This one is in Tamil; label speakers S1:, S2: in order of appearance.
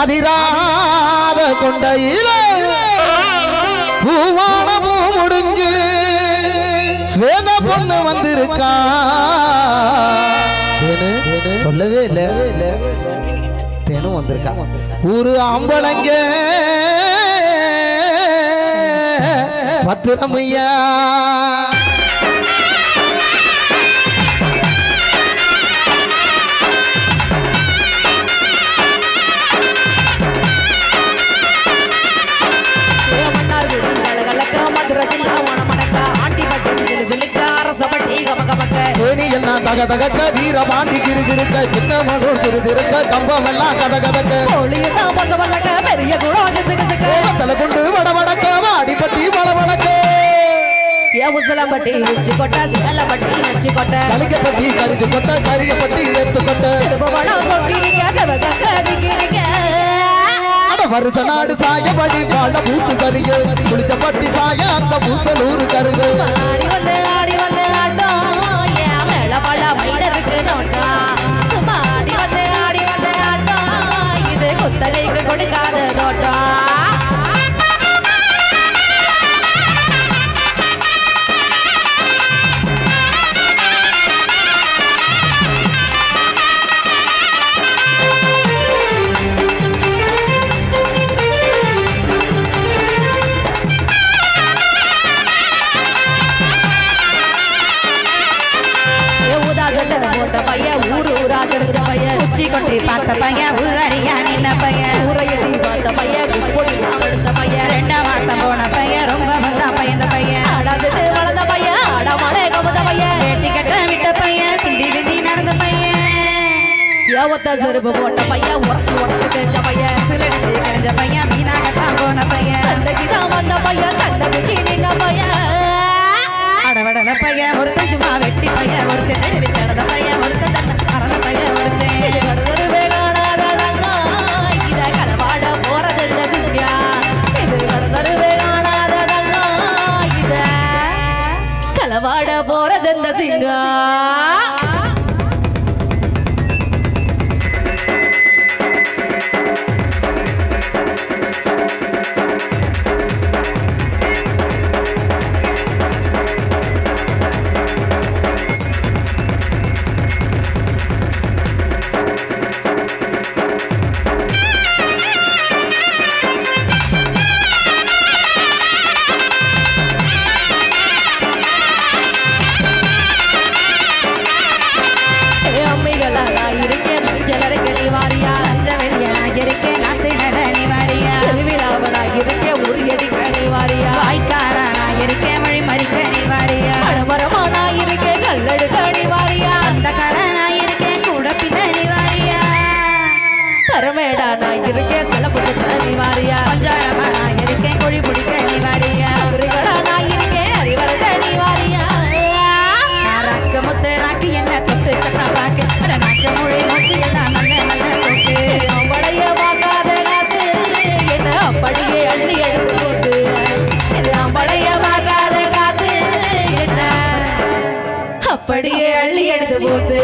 S1: அதிராத கொண்டையில பூவான பூ முடிஞ்சு ஸ்வேத பொண்ணு வந்திருக்கா சொல்லவே இல்லை தேனும் வந்திருக்கா ஊரு ஆம்பளங்க பத்திரமையா வீரபாண்டி கிருக்க சின்ன மகூர் திருக்க கம்பம் எல்லாம் கதகதக்க பெரிய கொண்டு வடவடக்க அடிப்பட்டி வளவடக்க
S2: உசலப்பட்டி உச்சி கொட்டை சேலப்பட்டி நச்சு கொட்டை
S1: கலிக்கப்பட்டி கரிச்சு கொட்டை கரியப்பட்டி எடுத்து கொட்டை வருஷ நாடு சாயபடி வாழ பூத்து கருக குளிச்சப்பட்டி சாய அந்த பூசலூர் கருக
S2: ஆடி வந்து ஆட்டம் ஏன் மேல பழ மைடருக்கு நோட்டா ஆடி வந்து ஆட்டம் இது குத்தகைக்கு கொடுக்காத தோட்டம்
S3: உச்சி கொட்டி பார்த்த பையன் ஊரறியா நின்ன பையன்
S2: ஊரையடி பார்த்த பையன் அவளுத்த பையன்
S3: ரெண்டாம் ஆட்டம் போன பையன் ரொம்ப வந்தா பையன் பையன்
S2: ஆடாதுட்டு வளர்ந்த பையன் ஆடாமலே கமுத பையன்
S3: வேட்டி கட்ட விட்ட பையன் பிந்தி பிந்தி நடந்த பையன்
S2: ஏவத்த செருப்பு போட்ட பையன் உரசு தெரிஞ்ச பையன்
S3: சிலடிச்சு கழிஞ்ச பையன் மீனாகத்தான் போன பையன்
S2: சண்டைக்குதான் வந்த பையன் சண்டைக்கு நின்ன பையன்
S3: அடவடல பையன் ஒருத்தன் சும்மா வெட்டி பையன் ஒருத்தன் நடுவி தடத பையன் ஒருத்தன் தன்ன அறந்த பையன் ஒருத்தன்
S2: இத களவாட போறது இது கடந்தருவே காணாததா இத களவாட போறது இந்த சிங்கா அப்படியே அள்ளி எடுத்து போத்து